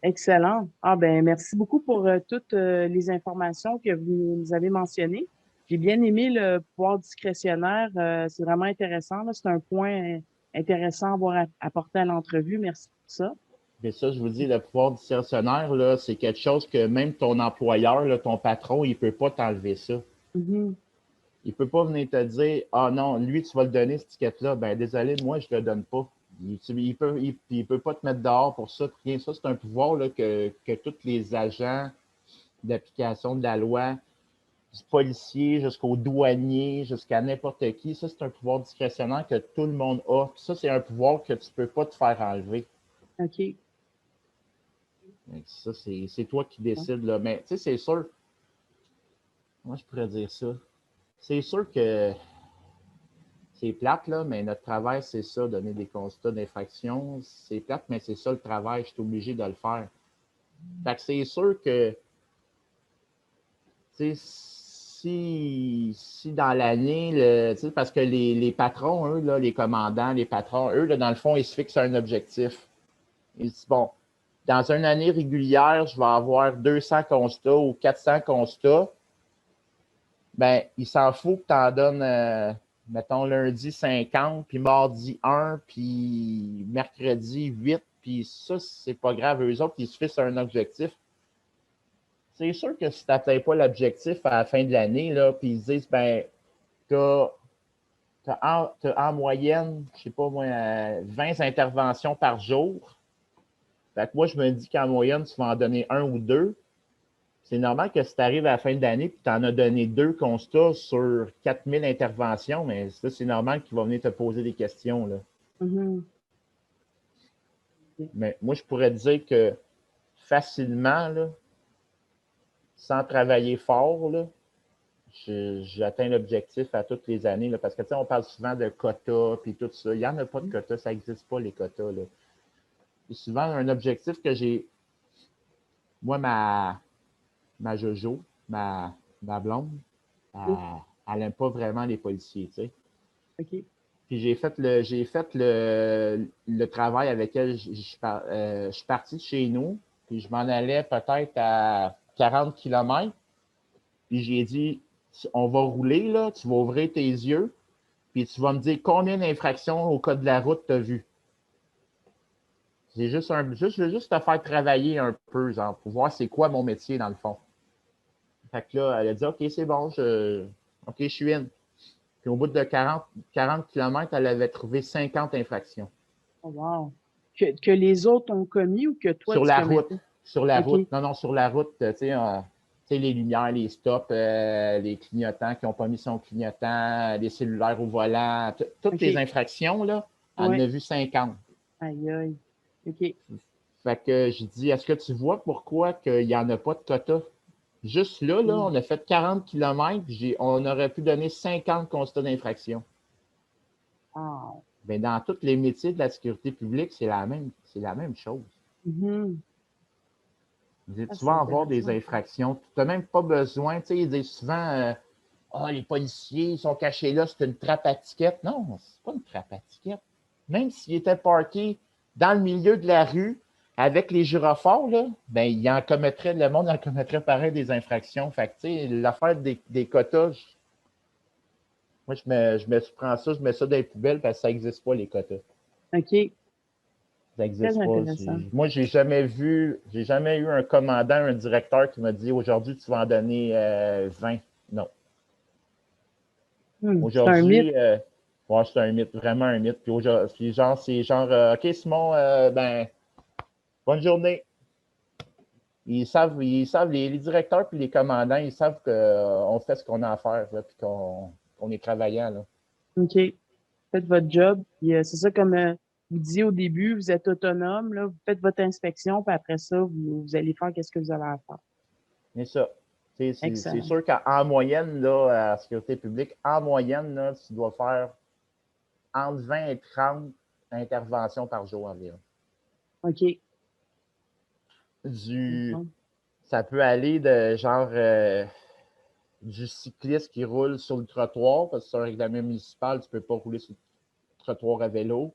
Excellent. Ah, ben, merci beaucoup pour toutes les informations que vous nous avez mentionnées. J'ai bien aimé le pouvoir discrétionnaire. C'est vraiment intéressant, là. C'est un point intéressant à avoir apporté à l'entrevue. Merci pour ça. Mais ça, je vous dis, le pouvoir discrétionnaire, là, c'est quelque chose que même ton employeur, là, ton patron, il ne peut pas t'enlever ça. Mhm. Il ne peut pas venir te dire ah non, lui, tu vas le donner, cette étiquette-là. Ben désolé, moi, je ne le donne pas. Il peut pas te mettre dehors pour ça. Rien, ça, c'est un pouvoir là, que tous les agents d'application de la loi, du policier jusqu'au douanier, jusqu'à n'importe qui, ça, c'est un pouvoir discrétionnaire que tout le monde a. Puis ça, c'est un pouvoir que tu ne peux pas te faire enlever. OK. Ça, c'est toi qui décides. Là. Mais tu sais, c'est sûr, moi, je pourrais dire ça. C'est sûr que c'est plate, là, mais notre travail, c'est ça, donner des constats d'infraction. C'est plate, mais c'est ça le travail. Je suis obligé de le faire. Fait que c'est sûr que, tu sais, si dans l'année, parce que les patrons, eux, là, les commandants, les patrons, eux, là, dans le fond, ils se fixent un objectif. Ils disent, bon, dans une année régulière, je vais avoir 200 constats ou 400 constats. Ben, il s'en fout que tu en donnes, mettons, lundi 50, puis mardi 1, puis mercredi 8, puis ça, c'est pas grave. Eux autres, ils se fixent un objectif. c'est sûr que si tu n'atteins pas l'objectif à la fin de l'année, là, puis ils disent, ben, tu as, en moyenne, je sais pas moi, 20 interventions par jour. Fait que moi, je me dis qu'en moyenne, tu vas en donner un ou deux. C'est normal que si tu arrives à la fin de l'année et tu en as donné 2 constats sur 4000 interventions, mais ça, c'est normal qu'il va venir te poser des questions, là. Mhm. Ok. Mais moi, je pourrais te dire que facilement, là, sans travailler fort, là, j'atteins l'objectif à toutes les années. Là, parce que, tu sais, on parle souvent de quotas et tout ça. Il n'y en a pas de quotas, ça n'existe pas, les quotas. Là. C'est souvent un objectif que j'ai. Moi, ma Jojo, ma blonde, elle n'aime pas vraiment les policiers, tu sais. OK. Puis j'ai fait le travail avec elle. Je suis parti de chez nous, puis je m'en allais peut-être à 40 km. Puis j'ai dit, on va rouler, là, tu vas ouvrir tes yeux, puis tu vas me dire combien d'infractions au code de la route tu as vu. C'est je veux juste te faire travailler un peu, genre, pour voir c'est quoi mon métier dans le fond. Fait que là, elle a dit, OK, c'est bon, OK, je suis in. Puis au bout de 40 km, elle avait trouvé 50 infractions. Oh, wow. Que les autres ont commis ou que toi, Sur tu la route. commettais? Sur la OK. route. Non, non, sur la route, tu sais, les lumières, les stops, les clignotants qui n'ont pas mis son clignotant, les cellulaires au volant, toutes les OK. infractions, là, elle en Ouais. a vu 50. Aïe, aïe. OK. Fait que je dis, est-ce que tu vois pourquoi il n'y en a pas de quota? Juste là, Mm. on a fait 40 km, on aurait pu donner 50 constats d'infraction. Wow. Mais dans tous les métiers de la sécurité publique, c'est la même chose. Mhm. Ah, Tu c'est vas avoir des intéressant. infractions. Tu n'as même pas besoin. Tu sais, ils disent souvent les policiers ils sont cachés là, c'est une trappe à tickets. Non, c'est pas une trappe à tickets. Même s'ils étaient parqués dans le milieu de la rue avec les gyrophares, là, ben, le monde en commettrait pareil des infractions. Fait que, tu sais, l'affaire des quotas, moi, je prends ça, je mets ça dans les poubelles parce que ça n'existe pas, les quotas. OK. Ça Très n'existe pas. intéressant. Moi, j'ai jamais eu un commandant, un directeur qui m'a dit aujourd'hui, tu vas en donner 20. Non. C'est un mythe. Aujourd'hui, ouais, c'est un mythe, vraiment un mythe. Puis c'est genre, OK, Simon, ben, bonne journée. Ils savent les directeurs puis les commandants, ils savent qu'on fait ce qu'on a à faire, là, puis qu'on est travaillant. Là. OK. Faites votre job. Puis, c'est ça, comme vous disiez au début, vous êtes autonome, là, vous faites votre inspection, puis après ça, vous allez faire qu'est-ce que vous avez à faire. Mais ça, c'est Excellent. sûr qu'en moyenne, là, à la sécurité publique, en moyenne, là, tu dois faire entre 20 et 30 interventions par jour environ. OK. Du, Bon. Ça peut aller de genre du cycliste qui roule sur le trottoir, parce que c'est un règlement municipal, tu ne peux pas rouler sur le trottoir à vélo,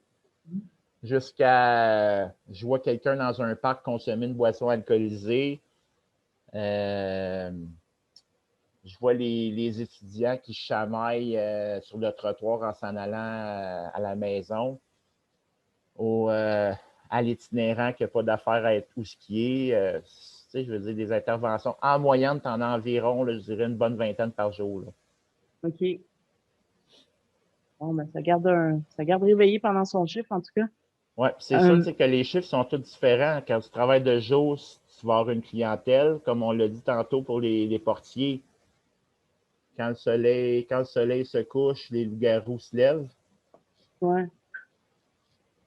jusqu'à je vois quelqu'un dans un parc consommer une boisson alcoolisée. Euh, je vois les étudiants qui chamaillent sur le trottoir en s'en allant à la maison. À l'itinérant qui n'a pas d'affaire à être où skier. Tu sais, je veux dire, des interventions. En moyenne, tu en as environ, là, je dirais, une bonne vingtaine par jour. Là. OK. Bon, ben, ça garde réveillé pendant son chiffre, en tout cas. Oui, c'est sûr Euh, tu sais, que les chiffres sont tous différents. Quand tu travailles de jour, tu vas avoir une clientèle, comme on l'a dit tantôt pour les portiers. Quand le soleil se couche, les loups-garous se lèvent. ouais,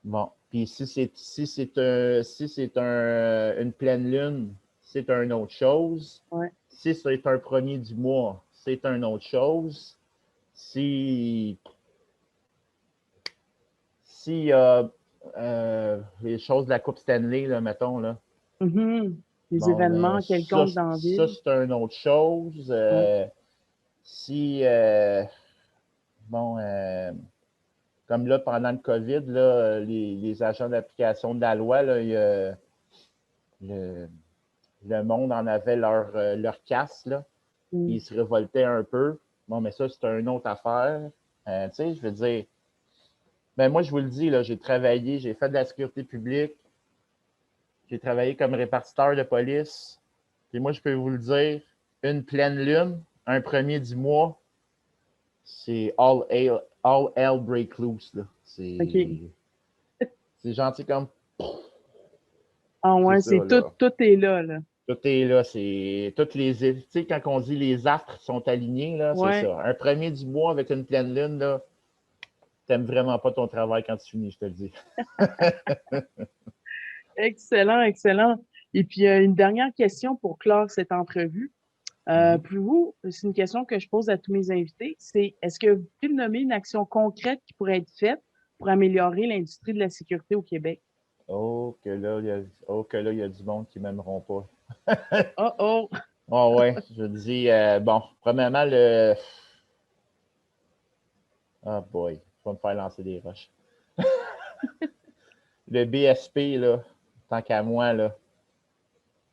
Bon, puis si c'est une pleine lune, c'est une autre chose. ouais. Si c'est un premier du mois, c'est une autre chose. Si S'il y a les choses de la Coupe Stanley, là, mettons, là, Mhm. Les bon, ben, événements quelconques dans la ça ville. c'est une autre chose. Ouais. Si, bon, comme là, pendant le COVID, là, les agents d'application de la loi, là, le, le monde en avait leur casse, là, puis Mm. ils se révoltaient un peu. Bon, mais ça, c'est une autre affaire. Tu sais, je veux dire, ben moi, je vous le dis, là, j'ai fait de la sécurité publique, j'ai travaillé comme répartiteur de police, Puis moi, je peux vous le dire, une pleine lune, un premier du mois, c'est all hell break loose. Là. OK. C'est gentil comme. Ah C'est ouais, ça, c'est tout, là. tout est là, là. Tout est là. C'est toutes les. Tu sais, quand on dit les astres sont alignés, là, c'est Ouais, ça. Un premier du mois avec une pleine lune, là, t'aimes vraiment pas ton travail quand tu finis, je te le dis. excellent, excellent. Et puis, une dernière question pour clore cette entrevue. Mhm. Pour vous, c'est une question que je pose à tous mes invités, c'est est-ce que vous pouvez me nommer une action concrète qui pourrait être faite pour améliorer l'industrie de la sécurité au Québec? Oh, que là, il y a du monde qui m'aimeront pas. Oh oh! Oh, ouais, je dis, bon, premièrement, oh boy, je vais me faire lancer des roches. Le BSP, là, tant qu'à moi, là,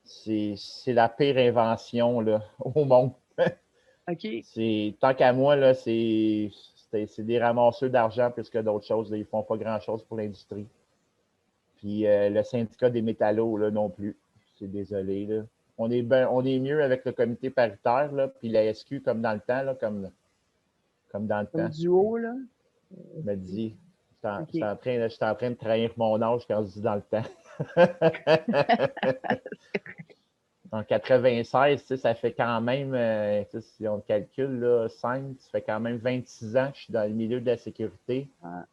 c'est la pire invention là, au monde. OK. Tant qu'à moi, là, c'est des ramasseurs d'argent plus que d'autres choses. Là. Ils ne font pas grand-chose pour l'industrie. Puis le syndicat des métallos, là, non plus. C'est désolé. Là. On est mieux avec le comité paritaire, là, puis la SQ comme dans le temps, là, comme dans le Comme temps. duo, là. Je me dis, OK. j'étais en train de trahir mon âge quand je dis dans le temps. En 96, ça fait quand même, si on calcule là, 5, ça fait quand même 26 ans que je suis dans le milieu de la sécurité. Ah,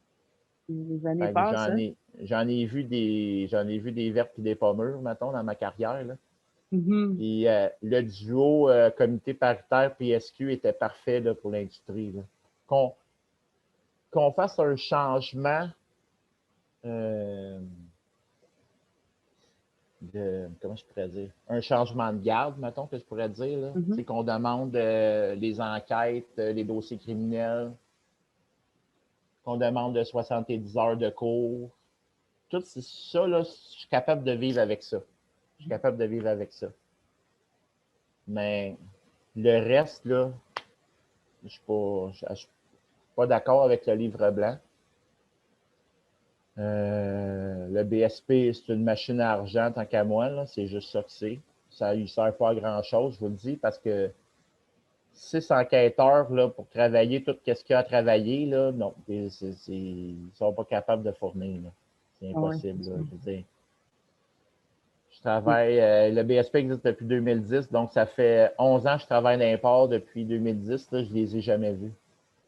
les années Fait que passent, hein? j'en ai vu des vertes et des pommures, mettons, dans ma carrière. Là. Mhm. Puis le duo comité paritaire PSQ était parfait là, pour l'industrie. Qu'on qu'on fasse un changement euh, comment je pourrais dire, un changement de garde, mettons, que je pourrais dire. Là. Mhm. C'est qu'on demande les enquêtes, les dossiers criminels, qu'on demande de 70 heures de cours. Tout ça, là, je suis capable de vivre avec ça. Je suis capable de vivre avec ça. Mais le reste, là, je suis pas d'accord avec le livre blanc. Le BSP, c'est une machine à argent tant qu'à moi. Là, c'est juste ça que c'est. Ça ne sert pas à grand-chose, je vous le dis, parce que 6 enquêteurs là, pour travailler tout ce qu'il y a à travailler, là, non, ils ne sont pas capables de fournir. C'est Ah ouais, impossible. c'est Là, ça. je veux dire. Je travaille, le BSP existe depuis 2010, donc ça fait 11 ans que je travaille dans l'import depuis 2010. Là, je ne les ai jamais vus.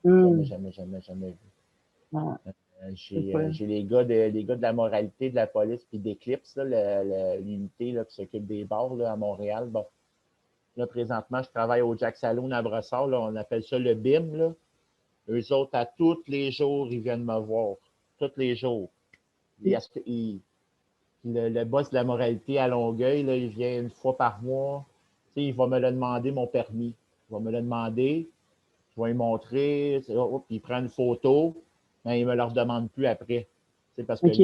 Jamais, Hum. jamais, jamais, jamais vus. Ah, c'est pas... J'ai les gars de la moralité de la police puis d'Eclipse, l'unité là, qui s'occupe des bars là, à Montréal. Bon, là, présentement, je travaille au Jack Saloon à Brossard. Là, on appelle ça le BIM. Là. Eux autres, à tous les jours, ils viennent me voir. Tous les jours. Le boss de la moralité à Longueuil, là, il vient une fois par mois. Tu sais, il va me le demander, mon permis. Il va me le demander. Je vais lui montrer. Puis il prend une photo, mais il ne me le redemande plus après. C'est parce que OK.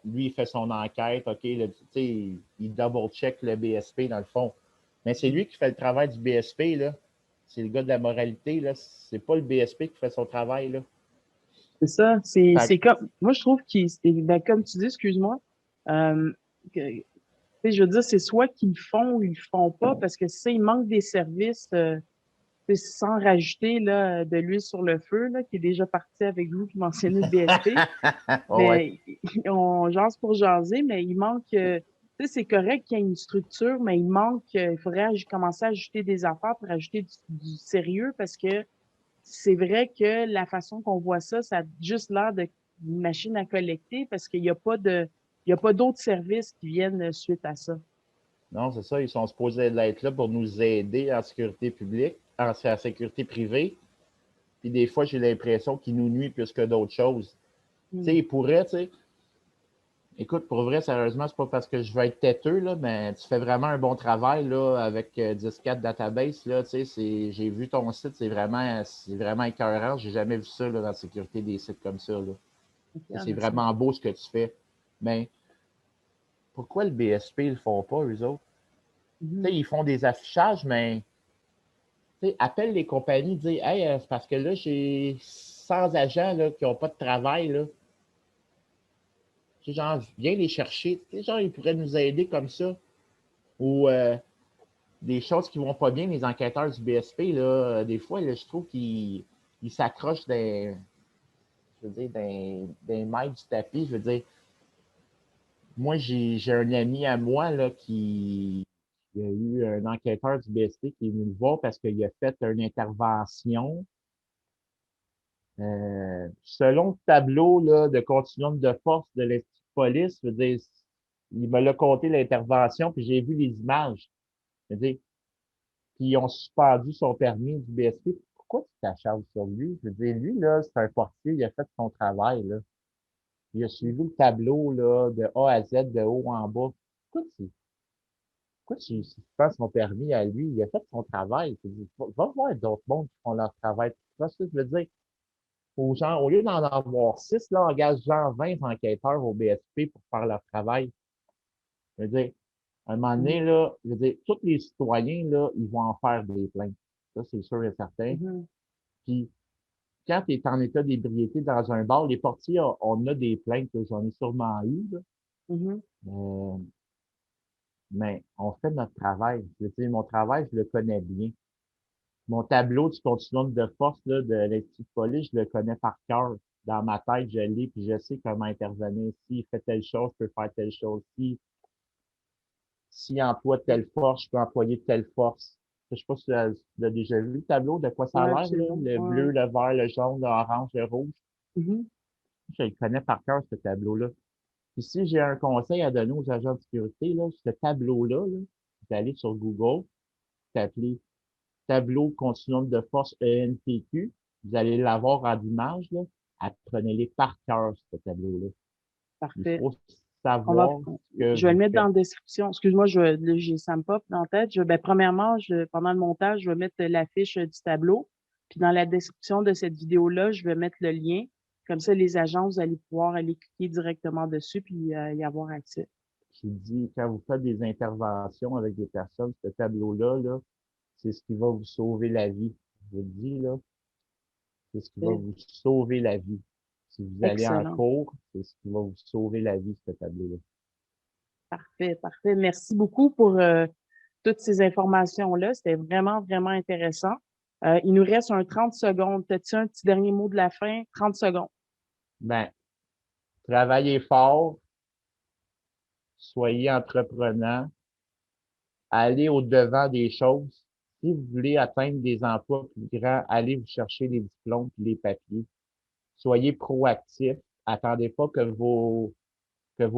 lui, il fait son enquête. OK, il double-check le BSP dans le fond. Mais c'est lui qui fait le travail du BSP. Là. C'est le gars de la moralité. Là. C'est pas le BSP qui fait son travail. Là. C'est ça. Fait C'est comme... Moi, je trouve ben, comme tu dis, excuse-moi, tu sais, je veux dire, c'est soit qu'ils le font ou ils le font pas, parce que si il manque des services, tu sais, sans rajouter là, de l'huile sur le feu, là, qui est déjà parti avec vous, qui mentionnait le BSP. oh, ouais. Mais on jase pour jaser, mais il manque, tu sais, c'est correct qu'il y ait une structure, mais il manque, il faudrait commencer à ajouter des affaires pour ajouter du sérieux parce que c'est vrai que la façon qu'on voit ça, ça a juste l'air d'une machine à collecter parce qu'il n'y a pas il y a pas d'autres services qui viennent suite à ça. Non, c'est ça. Ils sont supposés être là pour nous aider en sécurité publique, en sécurité privée. Puis des fois, j'ai l'impression qu'ils nous nuisent plus que d'autres choses. Tu sais, Hmm. ils pourraient, tu sais. Écoute, pour vrai, sérieusement, c'est pas parce que je veux être têteux, là, mais tu fais vraiment un bon travail là, avec 10-4 database. Là, tu sais, j'ai vu ton site, c'est vraiment écœurant. J'ai jamais vu ça là, dans la sécurité des sites comme ça. Là. Ah, C'est merci. vraiment beau ce que tu fais. Mais pourquoi le BSP ne le font pas, eux autres? Tu Mhm. sais, ils font des affichages, mais tu sais, appelle les compagnies, dis hey, c'est parce que là, j'ai 100 agents là, qui n'ont pas de travail. Là. Tu sais, genre, viens les chercher. Tu sais, genre, ils pourraient nous aider comme ça. Ou des choses qui vont pas bien, les enquêteurs du BSP, là, des fois, là, je trouve qu'ils s'accrochent je veux dire, des mailles du tapis. Je veux dire, moi, j'ai un ami à moi là, qui il y a eu un enquêteur du BSP qui est venu me voir parce qu'il a fait une intervention. Selon le tableau là, de continuum de force de l'Institut de police, je veux dire, il me l'a compté l'intervention, puis j'ai vu les images. Je veux dire, puis ils ont suspendu son permis du BSP. Pourquoi tu t'acharnes sur lui? Je veux dire, lui, là, c'est un portier, il a fait son travail, là. Il a suivi le tableau, là, de A à Z, de haut en bas. Pourquoi tu suspends son permis à lui? Il a fait son travail. Tu dis, va voir d'autres mondes qui font leur travail. Tu vois ce que je veux dire? Aux gens, au lieu d'en avoir 6, là, engage genre 20 enquêteurs au BSP pour faire leur travail. Je veux dire, à un moment donné, Mhm. là, je veux dire, tous les citoyens, là, ils vont en faire des plaintes. Ça, c'est sûr et certain. Mhm. Puis, quand tu es en état d'ébriété dans un bar, les portiers, on a des plaintes, là, j'en ai sûrement eu, là. Mhm. Euh, mais on fait notre travail. Je veux dire, mon travail, je le connais bien. Mon tableau du continuum de force là, de l'Institut de police, je le connais par cœur. Dans ma tête, je l'ai, puis je sais comment intervenir. S'il fait telle chose, je peux faire telle chose. S'il emploie telle force, je peux employer telle force. Je sais pas si tu as déjà vu le tableau, de quoi ça a Ouais, l'air, là? absolument. Le Ouais, bleu, ouais. le vert, le jaune, l'orange, le rouge. Mhm. Je le connais par cœur, ce tableau-là. Puis si j'ai un conseil à donner aux agents de sécurité, là, ce tableau-là, là, vous allez sur Google, vous tapez tableau continuum de force ENTQ. Vous allez l'avoir en image, là. Apprenez-les par cœur, ce tableau-là. Il Parfait. faut On va, savoir ce que je vais le vous mettre dans faites. la description. Excuse-moi, là, j'ai ça me pop dans la tête. Premièrement, pendant le montage, je vais mettre l'affiche du tableau. Puis dans la description de cette vidéo-là, je vais mettre le lien. Comme ça, les agents, vous allez pouvoir aller cliquer directement dessus puis y avoir accès. Je vous dis, quand vous faites des interventions avec des personnes, ce tableau-là, là, c'est ce qui va vous sauver la vie. Je vous le dis, là, c'est ce qui va Parfait. vous sauver la vie. Si vous allez en Excellent. cours, c'est ce qui va vous sauver la vie, ce tableau-là. Parfait, parfait. Merci beaucoup pour toutes ces informations-là. C'était vraiment, vraiment intéressant. Il nous reste un 30 secondes. As-tu un petit dernier mot de la fin? 30 secondes. Ben, travaillez fort, soyez entreprenant, allez au-devant des choses. Si vous voulez atteindre des emplois plus grands, allez vous chercher les diplômes et les papiers. Soyez proactifs. Attendez pas que vos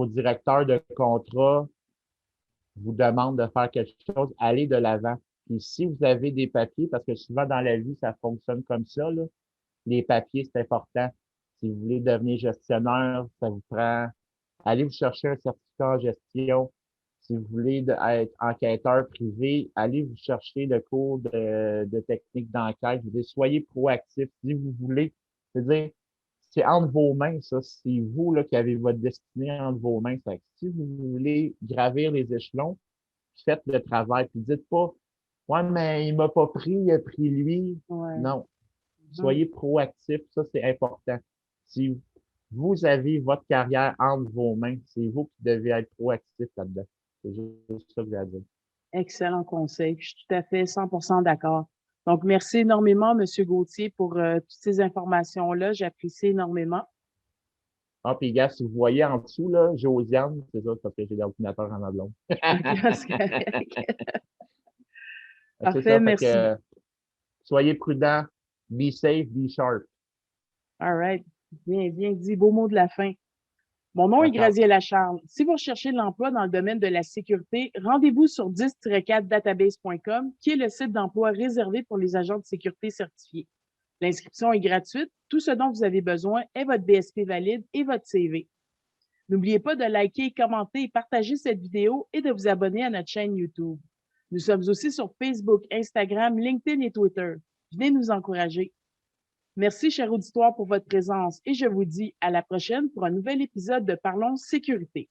directeurs de contrat vous demandent de faire quelque chose. Allez de l'avant. Puis si vous avez des papiers, parce que souvent dans la vie, ça fonctionne comme ça, là, les papiers, c'est important. Si vous voulez devenir gestionnaire, ça vous prend. Allez vous chercher un certificat en gestion. Si vous voulez être enquêteur privé, allez vous chercher le cours de technique d'enquête. Je veux dire, soyez proactif. Si vous voulez, je veux dire, c'est entre vos mains, ça. C'est vous là, qui avez votre destinée entre vos mains. Fait que si vous voulez gravir les échelons, faites le travail. Puis dites pas, ouais, mais il m'a pas pris, il a pris lui. Ouais. Non. Mhm. Soyez proactif, ça c'est important. Si vous avez votre carrière entre vos mains, c'est vous qui devez être proactif là-dedans. C'est juste ça que j'ai à dire. Excellent conseil. Je suis tout à fait 100% d'accord. Donc, merci énormément, Monsieur Gauthier, pour toutes ces informations-là. J'apprécie énormément. Ah, puis gars, si vous voyez en dessous, là, Josiane, c'est ça, parce que j'ai l'ordinateur en ablon. OK, c'est correct. C'est Parfait, ça, fait que merci. soyez prudents, be safe, be sharp. All right. Bien, bien dit. Beau mot de la fin. Mon nom est D'accord. Graziella Charles. Si vous recherchez de l'emploi dans le domaine de la sécurité, rendez-vous sur 10-4database.com, qui est le site d'emploi réservé pour les agents de sécurité certifiés. L'inscription est gratuite. Tout ce dont vous avez besoin est votre BSP valide et votre CV. N'oubliez pas de liker, commenter et partager cette vidéo et de vous abonner à notre chaîne YouTube. Nous sommes aussi sur Facebook, Instagram, LinkedIn et Twitter. Venez nous encourager. Merci, cher auditoire, pour votre présence et je vous dis à la prochaine pour un nouvel épisode de Parlons Sécurité.